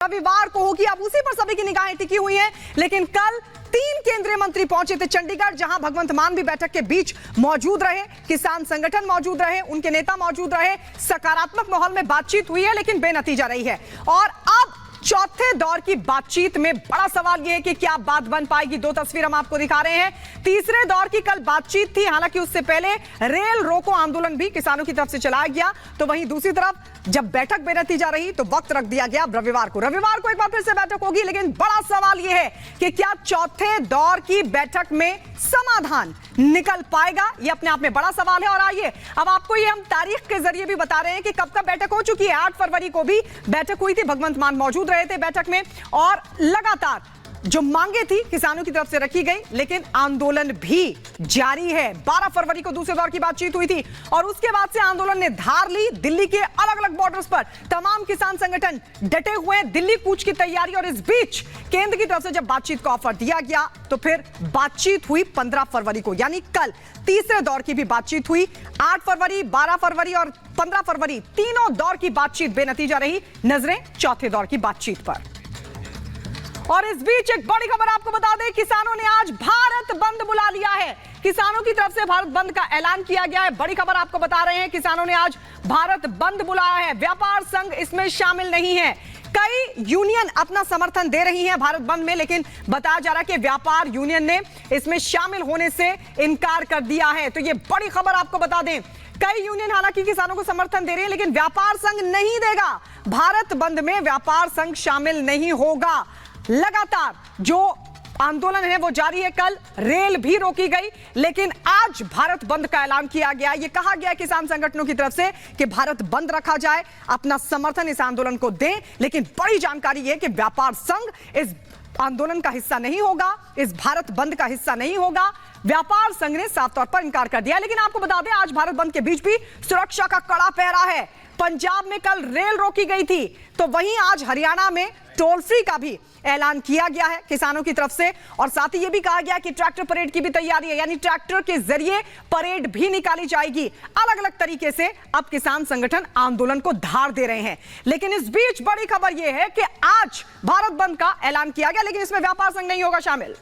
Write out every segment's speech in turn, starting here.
रविवार को होगी, अब उसी पर सभी की निगाहें टिकी हुई हैं। लेकिन कल 3 केंद्रीय मंत्री पहुंचे थे चंडीगढ़, जहां भगवंत मान भी बैठक के बीच मौजूद रहे, किसान संगठन मौजूद रहे, उनके नेता मौजूद रहे। सकारात्मक माहौल में बातचीत हुई है, लेकिन बेनतीजा रही है। और अब चौथे दौर की बातचीत में बड़ा सवाल यह है कि क्या बात बन पाएगी। 2 तस्वीर हम आपको दिखा रहे हैं। तीसरे दौर की कल बातचीत थी, हालांकि उससे पहले रेल रोको आंदोलन भी किसानों की तरफ से चलाया गया। तो वहीं दूसरी तरफ जब बैठक बेनतीजा रही तो वक्त रख दिया गया रविवार को एक बार फिर से बैठक होगी। लेकिन बड़ा सवाल यह है कि क्या चौथे दौर की बैठक में समाधान निकल पाएगा, यह अपने आप में बड़ा सवाल है। और आइए अब आपको ये हम तारीख के जरिए भी बता रहे हैं कि कब कब बैठक हो चुकी है। 8 फरवरी को भी बैठक हुई थी, भगवंत मान मौजूद रहे थे बैठक में, और लगातार जो मांगे थी किसानों की तरफ से रखी गई, लेकिन आंदोलन भी जारी है। 12 फरवरी को दूसरे दौर की बातचीत हुई थी और उसके बाद से आंदोलन ने धार ली। दिल्ली के अलग अलग बॉर्डर्स पर तमाम किसान संगठन डटे हुए हैं, दिल्ली कूच की तैयारी। और इस बीच केंद्र की तरफ से जब बातचीत का ऑफर दिया गया तो फिर बातचीत हुई 15 फरवरी को, यानी कल तीसरे दौर की भी बातचीत हुई। 8 फरवरी, 12 फरवरी और 15 फरवरी तीनों दौर की बातचीत बेनतीजा रही। नजरें चौथे दौर की बातचीत पर। और इस बीच एक बड़ी खबर आपको बता दें, किसानों ने आज भारत बंद बुला लिया है। किसानों की तरफ से भारत बंद का ऐलान किया गया है। बड़ी खबर आपको बता रहे हैं, किसानों ने आज भारत बंद बुलाया है। व्यापार संघ इसमें शामिल नहीं है। कई यूनियन अपना समर्थन दे रही हैं भारत बंद में, लेकिन बताया जा रहा है कि व्यापार यूनियन ने इसमें शामिल होने से इनकार कर दिया है। तो ये बड़ी खबर आपको बता दें, कई यूनियन हालांकि किसानों को समर्थन दे रहे हैं, लेकिन व्यापार संघ नहीं देगा। भारत बंद में व्यापार संघ शामिल नहीं होगा। लगातार जो आंदोलन है वो जारी है। कल रेल भी रोकी गई, लेकिन आज भारत बंद का ऐलान किया गया। ये कहा गया किसान संगठनों की तरफ से कि भारत बंद रखा जाए, अपना समर्थन इस आंदोलन को दें। लेकिन बड़ी जानकारी है कि व्यापार संघ इस आंदोलन का हिस्सा नहीं होगा, इस भारत बंद का हिस्सा नहीं होगा। व्यापार संघ ने साफ तौर पर इनकार कर दिया। लेकिन आपको बता दें, आज भारत बंद के बीच भी सुरक्षा का कड़ा पहरा है। पंजाब में कल रेल रोकी गई थी, तो वहीं आज हरियाणा में टोल फ्री का भी ऐलान किया गया है किसानों की तरफ से। और साथ ही यह भी कहा गया कि ट्रैक्टर परेड की भी तैयारी है, यानी ट्रैक्टर के जरिए परेड भी निकाली जाएगी। अलग अलग तरीके से अब किसान संगठन आंदोलन को धार दे रहे हैं। लेकिन इस बीच बड़ी खबर यह है कि आज भारत बंद का ऐलान किया गया, लेकिन इसमें व्यापार संघ नहीं होगा शामिल।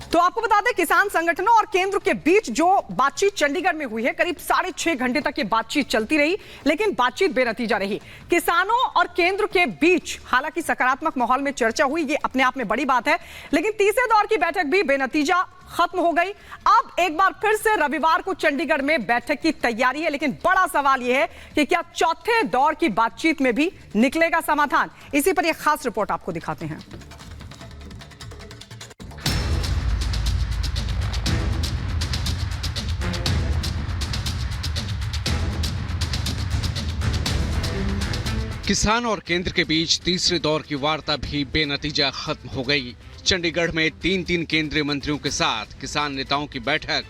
तो आपको बता दें, किसान संगठनों और केंद्र के बीच जो बातचीत चंडीगढ़ में हुई है, करीब 6.5 घंटे तक ये बातचीत चलती रही, लेकिन बातचीत बेनतीजा रही। किसानों और केंद्र के बीच हालांकि सकारात्मक माहौल में चर्चा हुई, ये अपने आप में बड़ी बात है, लेकिन तीसरे दौर की बैठक भी बेनतीजा खत्म हो गई। अब एक बार फिर से रविवार को चंडीगढ़ में बैठक की तैयारी है, लेकिन बड़ा सवाल यह है कि क्या चौथे दौर की बातचीत में भी निकलेगा समाधान। इसी पर यह खास रिपोर्ट आपको दिखाते हैं। किसान और केंद्र के बीच तीसरे दौर की वार्ता भी बेनतीजा खत्म हो गई। चंडीगढ़ में 3 केंद्रीय मंत्रियों के साथ किसान नेताओं की बैठक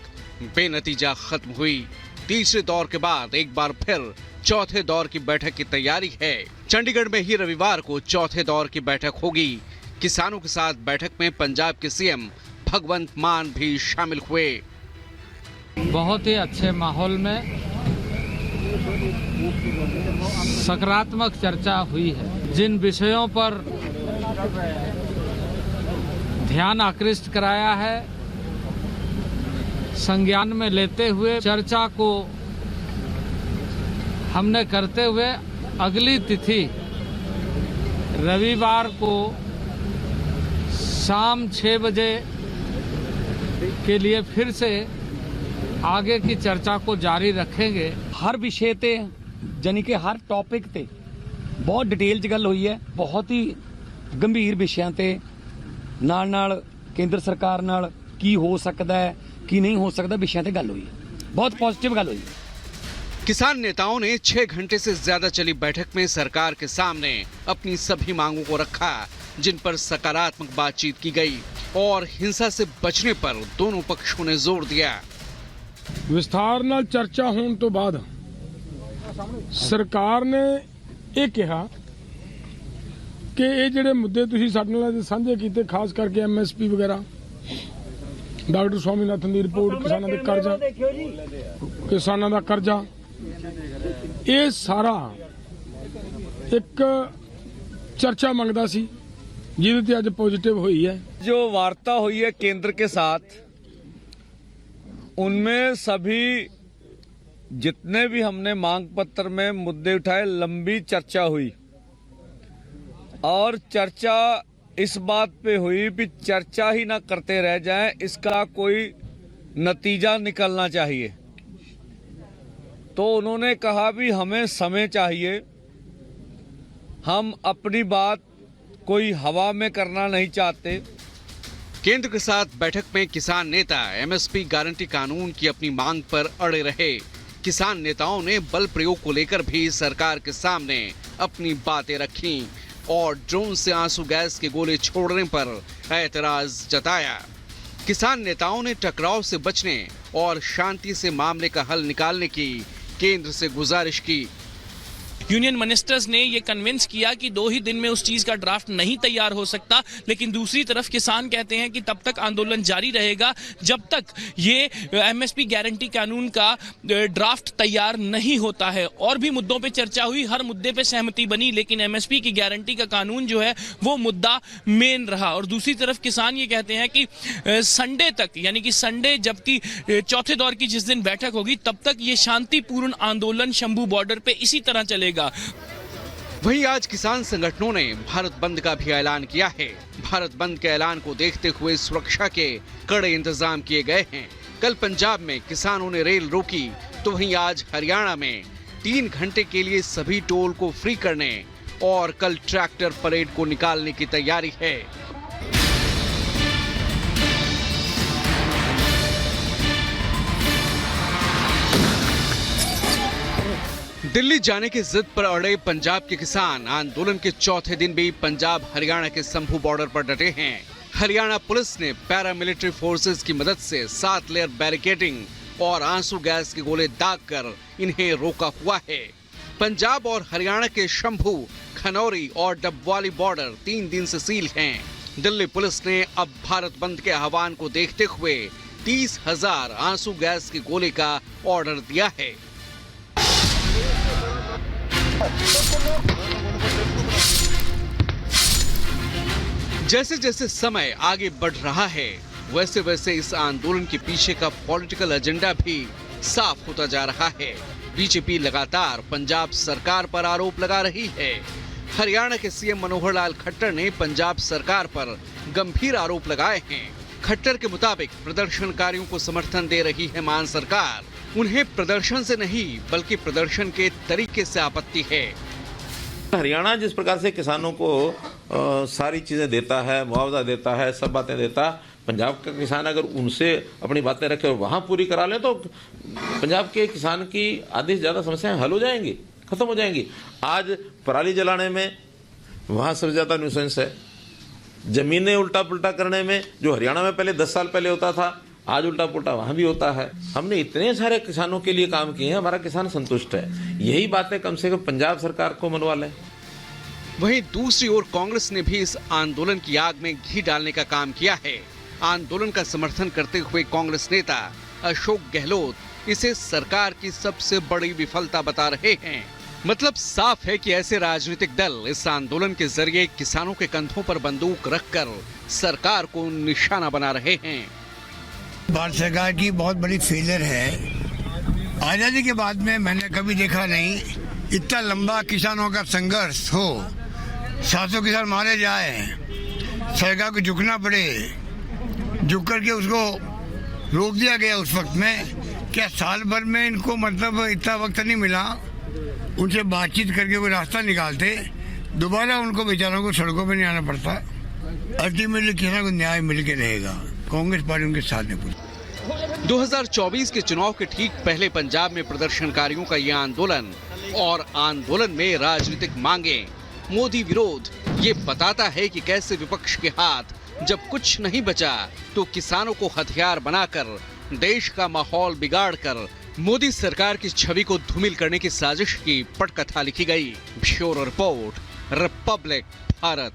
बेनतीजा खत्म हुई। तीसरे दौर के बाद एक बार फिर चौथे दौर की बैठक की तैयारी है। चंडीगढ़ में ही रविवार को चौथे दौर की बैठक होगी। किसानों के साथ बैठक में पंजाब के सीएम भगवंत मान भी शामिल हुए। बहुत ही अच्छे माहौल में सकारात्मक चर्चा हुई है। जिन विषयों पर ध्यान आकृष्ट कराया है, संज्ञान में लेते हुए चर्चा को हमने करते हुए अगली तिथि रविवार को शाम 6 बजे के लिए फिर से आगे की चर्चा को जारी रखेंगे। हर विषय ते जानी कि हर टॉपिक ते बहुत डिटेल च गल हुई है। बहुत ही गंभीर विषयों ते नाल केंद्र सरकार नाल की हो सकता है, की नहीं हो सकता, विषयों ते गल हुई है। बहुत पॉजिटिव गल हुई है। किसान नेताओं ने 6 घंटे से ज्यादा चली बैठक में सरकार के सामने अपनी सभी मांगों को रखा, जिन पर सकारात्मक बातचीत की गई और हिंसा से बचने पर दोनों पक्षों ने जोर दिया। विस्तार नाल चर्चा होने तो बाद सरकार ने यह कहा कि ये जिहड़े मुद्दे तुसीं साडे नाल साझे कीते, खास करके MSP वगैरह, डॉक्टर स्वामीनाथन की रिपोर्ट, किसानों के कर्जा, किसानों का कर्जा, ਇਹ ਸਾਰਾ ਇੱਕ ਚਰਚਾ ਮੰਗਦਾ ਸੀ ਜਿਹਦੇ ਤੇ ਅੱਜ ਪੋਜ਼ਿਟਿਵ ਹੋਈ ਹੈ। जो वार्ता हुई है केंद्र के साथ, उनमें सभी जितने भी हमने मांग पत्र में मुद्दे उठाए, लंबी चर्चा हुई और चर्चा इस बात पे हुई कि चर्चा ही ना करते रह जाएं, इसका कोई नतीजा निकलना चाहिए। तो उन्होंने कहा भी हमें समय चाहिए, हम अपनी बात कोई हवा में करना नहीं चाहते। केंद्र के साथ बैठक में किसान नेता एमएसपी गारंटी कानून की अपनी मांग पर अड़े रहे। किसान नेताओं ने बल प्रयोग को लेकर भी सरकार के सामने अपनी बातें रखी और ड्रोन से आंसू गैस के गोले छोड़ने पर ऐतराज जताया। किसान नेताओं ने टकराव से बचने और शांति से मामले का हल निकालने की केंद्र से गुजारिश की। यूनियन मिनिस्टर्स ने ये कन्विंस किया कि 2 ही दिन में उस चीज का ड्राफ्ट नहीं तैयार हो सकता, लेकिन दूसरी तरफ किसान कहते हैं कि तब तक आंदोलन जारी रहेगा जब तक ये एमएसपी गारंटी कानून का ड्राफ्ट तैयार नहीं होता है। और भी मुद्दों पे चर्चा हुई, हर मुद्दे पे सहमति बनी, लेकिन एमएसपी की गारंटी का कानून जो है वो मुद्दा मेन रहा। और दूसरी तरफ किसान ये कहते हैं कि संडे तक, यानी कि संडे जबकि चौथे दौर की जिस दिन बैठक होगी, तब तक ये शांतिपूर्ण आंदोलन शंभू बॉर्डर पे इसी तरह चलेगा। वहीं आज किसान संगठनों ने भारत बंद का भी ऐलान किया है। भारत बंद के ऐलान को देखते हुए सुरक्षा के कड़े इंतजाम किए गए हैं। कल पंजाब में किसानों ने रेल रोकी, तो वहीं आज हरियाणा में 3 घंटे के लिए सभी टोल को फ्री करने और कल ट्रैक्टर परेड को निकालने की तैयारी है। दिल्ली जाने की जिद पर अड़े पंजाब के किसान आंदोलन के चौथे दिन भी पंजाब हरियाणा के शंभू बॉर्डर पर डटे हैं। हरियाणा पुलिस ने पैरामिलिट्री फोर्सेस की मदद से 7 लेयर बैरिकेडिंग और आंसू गैस के गोले दागकर इन्हें रोका हुआ है। पंजाब और हरियाणा के शंभू, खनौरी और डबवाली बॉर्डर 3 दिन से सील हैं। दिल्ली पुलिस ने अब भारत बंद के आह्वान को देखते हुए 30,000 आंसू गैस के गोले का ऑर्डर दिया है। जैसे जैसे समय आगे बढ़ रहा है, वैसे वैसे इस आंदोलन के पीछे का पॉलिटिकल एजेंडा भी साफ होता जा रहा है। बीजेपी लगातार पंजाब सरकार पर आरोप लगा रही है। हरियाणा के सीएम मनोहर लाल खट्टर ने पंजाब सरकार पर गंभीर आरोप लगाए हैं। खट्टर के मुताबिक प्रदर्शनकारियों को समर्थन दे रही है मान सरकार। उन्हें प्रदर्शन से नहीं बल्कि प्रदर्शन के तरीके से आपत्ति है। हरियाणा जिस प्रकार से किसानों को सारी चीजें देता है, मुआवजा देता है, सब बातें देता, पंजाब का किसान अगर उनसे अपनी बातें रखे और वहां पूरी करा ले तो पंजाब के किसान की आधी से ज्यादा समस्याएं हल हो जाएंगी, खत्म हो जाएंगी। आज पराली जलाने में वहां सबसे ज्यादा न्यूसेंस है। जमीनें उल्टा पुल्टा करने में जो हरियाणा में पहले 10 साल पहले होता था, आज उल्टा पुल्टा वहां भी होता है। हमने इतने सारे किसानों के लिए काम किए हैं, हमारा किसान संतुष्ट है। यही बातें कम से कम पंजाब सरकार को मनवा लें। वहीं दूसरी ओर कांग्रेस ने भी इस आंदोलन की आग में घी डालने का काम किया है। आंदोलन का समर्थन करते हुए कांग्रेस नेता अशोक गहलोत इसे सरकार की सबसे बड़ी विफलता बता रहे हैं। मतलब साफ है कि ऐसे राजनीतिक दल इस आंदोलन के जरिए किसानों के कंधों पर बंदूक रखकर सरकार को निशाना बना रहे हैं। भारत सरकार की बहुत बड़ी फेलियर है। आजादी के बाद में मैंने कभी देखा नहीं इतना लंबा किसानों का संघर्ष हो, 700 किसान मारे जाए, सरकार को झुकना पड़े, झुक करके उसको रोक दिया गया। उस वक्त में क्या साल भर में इनको मतलब इतना वक्त नहीं मिला उनसे बातचीत करके कोई रास्ता निकालते, दोबारा उनको बेचारों को सड़कों पर नहीं आना पड़ता। अल्टीमेटली किसानों को न्याय मिल के रहेगा। कांग्रेस पार्टी उनके साथ नहीं। 2024 के चुनाव के ठीक पहले पंजाब में प्रदर्शनकारियों का यह आंदोलन और आंदोलन में राजनीतिक मांगे, मोदी विरोध, ये बताता है कि कैसे विपक्ष के हाथ जब कुछ नहीं बचा तो किसानों को हथियार बनाकर देश का माहौल बिगाड़कर मोदी सरकार की छवि को धूमिल करने की साजिश की पटकथा लिखी गई। Bureau report, Republic Bharat.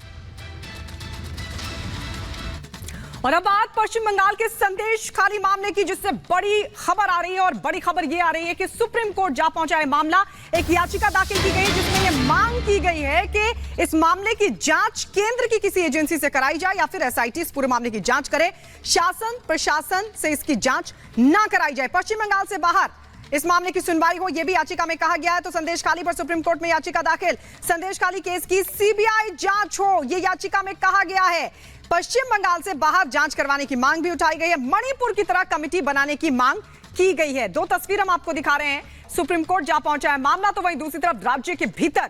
और अब बात पश्चिम बंगाल के संदेश खाली मामले की, जिससे बड़ी खबर आ रही है। और बड़ी खबर यह आ रही है कि सुप्रीम कोर्ट जा पहुंचा है मामला। एक याचिका दाखिल की गई जिसमें यह मांग की गई है कि इस मामले की जांच केंद्र की किसी एजेंसी से कराई जाए या फिर एसआईटी इस पूरे मामले की जांच करे, शासन प्रशासन से इसकी जांच ना कराई जाए। पश्चिम बंगाल से बाहर इस मामले की सुनवाई हो, यह भी याचिका में कहा गया है। तो संदेश खाली पर सुप्रीम कोर्ट में याचिका दाखिल, संदेश खाली केस की सीबीआई जांच हो, यह याचिका में कहा गया है। पश्चिम बंगाल से बाहर जांच करवाने की मांग भी उठाई गई है। मणिपुर की तरह कमेटी बनाने की मांग की गई है। दो तस्वीर हम आपको दिखा रहे हैं। सुप्रीम कोर्ट जा पहुंचा है मामला, तो वहीं दूसरी तरफ राज्य के भीतर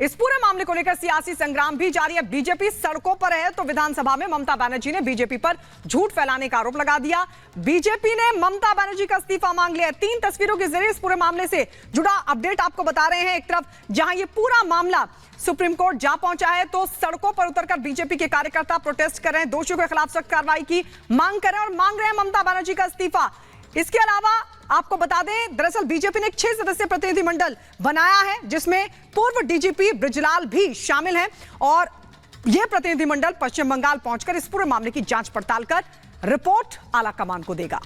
इस पूरे मामले को लेकर सियासी संग्राम भी जारी है। बीजेपी सड़कों पर है, तो विधानसभा में ममता बनर्जी ने बीजेपी पर झूठ फैलाने का आरोप लगा दिया। बीजेपी ने ममता बनर्जी का इस्तीफा मांग लिया। 3 तस्वीरों के जरिए इस पूरे मामले से जुड़ा अपडेट आपको बता रहे हैं। एक तरफ जहां ये पूरा मामला सुप्रीम कोर्ट जा पहुंचा है, तो सड़कों पर उतरकर बीजेपी के कार्यकर्ता प्रोटेस्ट कर रहे हैं, दोषियों के खिलाफ सख्त कार्रवाई की मांग कर रहे हैं और मांग रहे हैं ममता बनर्जी का इस्तीफा। इसके अलावा आपको बता दें, दरअसल बीजेपी ने एक 6 सदस्यीय प्रतिनिधिमंडल बनाया है, जिसमें पूर्व डीजीपी बृजलाल भी शामिल हैं और यह प्रतिनिधिमंडल पश्चिम बंगाल पहुंचकर इस पूरे मामले की जांच पड़ताल कर रिपोर्ट आला कमान को देगा।